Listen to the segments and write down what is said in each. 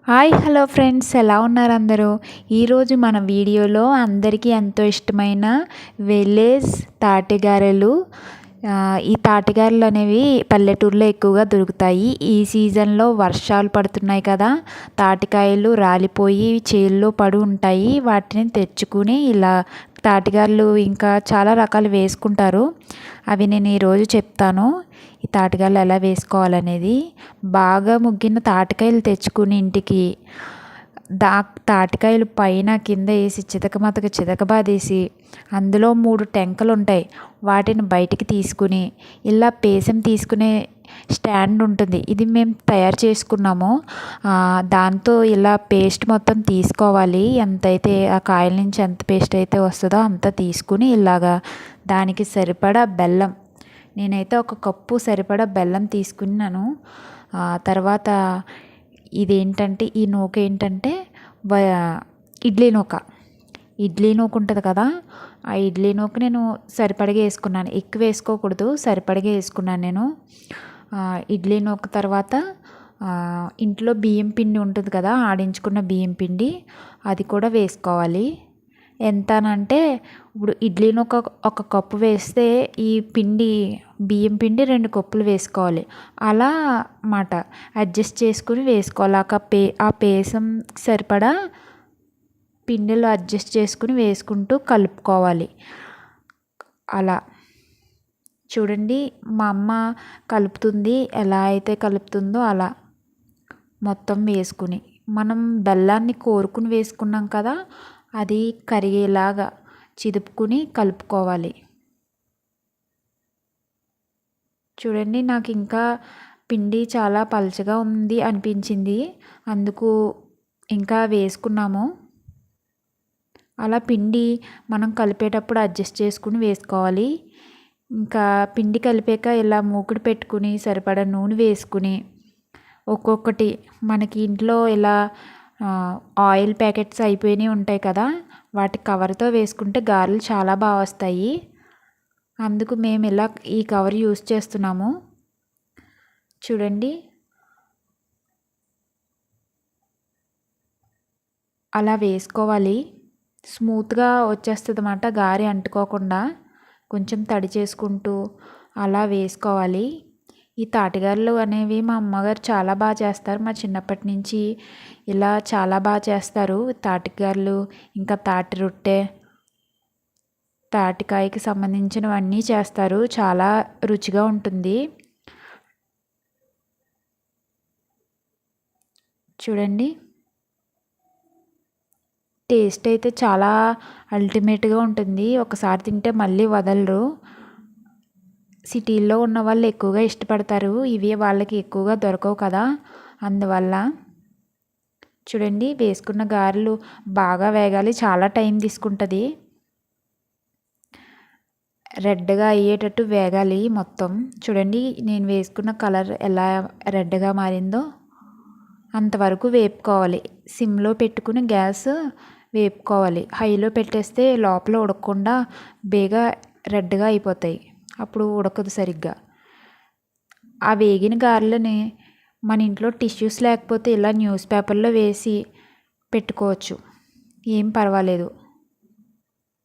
Hi hello friends, ఎలా ఉన్నారు అందరూ? ఈరోజు మన వీడియోలో అందరికీ ఎంతో ఇష్టమైన విలేజ్ తాటిగారెలు. ఈ తాటిగారెలు అనేవి పల్లెటూరులో ఎక్కువగా దొరుకుతాయి. ఈ సీజన్లో వర్షాలు పడుతున్నాయి కదా, తాటికాయలు రాలిపోయి చేల్లో పడి ఉంటాయి. వాటిని తెచ్చుకుని ఇలా తాటిగారెలు ఇంకా చాలా రకాలు వేసుకుంటారు. అవి నేను ఈరోజు చెప్తాను. ఈ తాటికాయలు ఎలా వేసుకోవాలనేది. బాగా ముగ్గిన తాటికాయలు తెచ్చుకుని ఇంటికి తాటికాయలు పైన కింద వేసి చితకబాదేసి అందులో 3 టెంకలు ఉంటాయి. వాటిని బయటికి తీసుకుని ఇలా పేసం తీసుకునే స్టాండ్ ఉంటుంది. ఇది మేము తయారు చేసుకున్నాము. దాంతో ఇలా పేస్ట్ మొత్తం తీసుకోవాలి. ఎంతైతే ఆ కాయల నుంచి ఎంత పేస్ట్ అయితే వస్తుందో అంత తీసుకుని ఇలాగా దానికి సరిపడా బెల్లం, నేనైతే 1 కప్పు సరిపడా బెల్లం తీసుకున్నాను. తర్వాత ఇదేంటంటే ఈ నూక ఏంటంటే ఇడ్లీ నూక ఉంటుంది కదా, ఆ ఇడ్లీ నూక నేను సరిపడగా వేసుకున్నాను. ఎక్కువ వేసుకోకూడదు, సరిపడగా వేసుకున్నాను నేను ఇడ్లీ నూక. తర్వాత ఇంట్లో బియ్యం పిండి ఉంటుంది కదా, ఆడించుకున్న బియ్యం పిండి అది కూడా వేసుకోవాలి. ఎంతనంటే ఇప్పుడు ఇడ్లీ నూక 1 కప్పు వేస్తే ఈ బియ్యం పిండి 2 కప్పులు వేసుకోవాలి. అలా మాట అడ్జస్ట్ చేసుకుని వేసుకోవాలి. ఆ పేసం సరిపడా పిండిలో అడ్జస్ట్ చేసుకుని వేసుకుంటూ కలుపుకోవాలి. అలా చూడండి, మా అమ్మ కలుపుతుంది. ఎలా అయితే కలుపుతుందో అలా మొత్తం వేసుకుని మనం బెల్లాన్ని కోరుకుని వేసుకున్నాం కదా, అది కరిగేలాగా చిదుపుకుని కలుపుకోవాలి. చూడండి, నాకు ఇంకా పిండి చాలా పలచగా ఉంది అనిపించింది, అందుకు ఇంకా వేసుకున్నాము. అలా పిండి మనం కలిపేటప్పుడు అడ్జస్ట్ చేసుకుని వేసుకోవాలి. ఇంకా పిండి కలిపాక ఇలా మూకుడు పెట్టుకుని సరిపడా నూనె వేసుకుని ఒక్కొక్కటి మనకి ఇంట్లో ఇలా ఆయిల్ ప్యాకెట్స్ అయిపోయినవి ఉంటాయి కదా, వాటి కవర్తో వేసుకుంటే గారెలు చాలా బాగా వస్తాయి. అందుకు మేము ఇలా ఈ కవర్ యూస్ చేస్తున్నాము. చూడండి, అలా వేసుకోవాలి. స్మూత్గా వచ్చేస్తుంది అన్నమాట, గారె అంటుకోకుండా కొంచెం తడి చేసుకుంటూ అలా వేసుకోవాలి. ఈ తాటిగారెలు అనేవి మా అమ్మగారు చాలా బాగా చేస్తారు. మా చిన్నప్పటి నుంచి ఇలా చాలా బాగా చేస్తారు తాటిగారెలు. ఇంకా తాటి రొట్టె, తాటికాయకి సంబంధించినవన్నీ చేస్తారు. చాలా రుచిగా ఉంటుంది. చూడండి, టేస్ట్ అయితే చాలా అల్టిమేట్గా ఉంటుంది. ఒకసారి తింటే మళ్ళీ వదలరు. సిటీల్లో ఉన్న వాళ్ళు ఎక్కువగా ఇష్టపడతారు. ఇవి వాళ్ళకి ఎక్కువగా దొరకవు కదా, అందువల్ల. చూడండి, వేసుకున్న గారెలు బాగా వేగాలి, చాలా టైం తీసుకుంటుంది. రెడ్గా అయ్యేటట్టు వేగాలి మొత్తం. చూడండి, నేను వేసుకున్న కలర్ ఎలా రెడ్గా మారిందో అంతవరకు వేపుకోవాలి. సిమ్లో పెట్టుకుని గ్యాస్ వేపుకోవాలి. హైలో పెట్టేస్తే లోపల ఉడకకుండా బేగా రెడ్గా అయిపోతాయి, అప్పుడు ఉడకదు సరిగ్గా. ఆ వేగిన గారెలని మన ఇంట్లో టిష్యూస్ లేకపోతే ఇలా న్యూస్ పేపర్లో వేసి పెట్టుకోవచ్చు, ఏం పర్వాలేదు.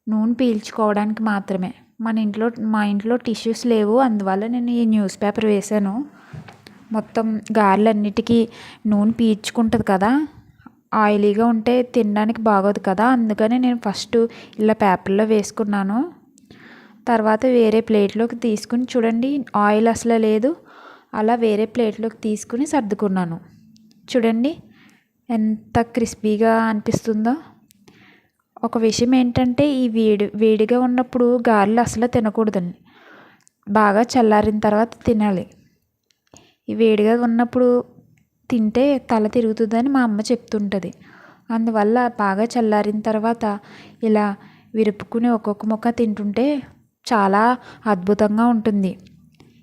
నూనె పీల్చుకోవడానికి మాత్రమే. మా ఇంట్లో టిష్యూస్ లేవు, అందువల్ల నేను ఈ న్యూస్ పేపర్ వేసాను. మొత్తం గారెలన్నిటికీ నూనె పీల్చుకుంటుంది కదా, ఆయిలీగా ఉంటే తినడానికి బాగోదు కదా, అందుకని నేను ఫస్ట్ ఇలా పేపర్లో వేసుకున్నాను. తర్వాత వేరే ప్లేట్లోకి తీసుకుని, చూడండి ఆయిల్ అసలు లేదు, అలా వేరే ప్లేట్లోకి తీసుకుని సర్దుకున్నాను. చూడండి ఎంత క్రిస్పీగా అనిపిస్తుందో. ఒక విషయం ఏంటంటే, ఈ వేడిగా ఉన్నప్పుడు గారెలు అసలు తినకూడదండి, బాగా చల్లారిన తర్వాత తినాలి. ఈ వేడిగా ఉన్నప్పుడు తింటే తల తిరుగుతుందని మా అమ్మ చెప్తుంటుంది. అందువల్ల బాగా చల్లారిన తర్వాత ఇలా విరుపుకుని ఒక్కొక్క ముక్క తింటుంటే చాలా అద్భుతంగా ఉంటుంది.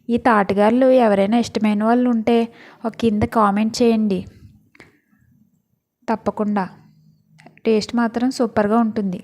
ఈ తాటిగారెలు ఎవరైనా ఇష్టమైన వాళ్ళు ఉంటే ఒక కింద కామెంట్ చేయండి. తప్పకుండా టేస్ట్ మాత్రం సూపర్గా ఉంటుంది.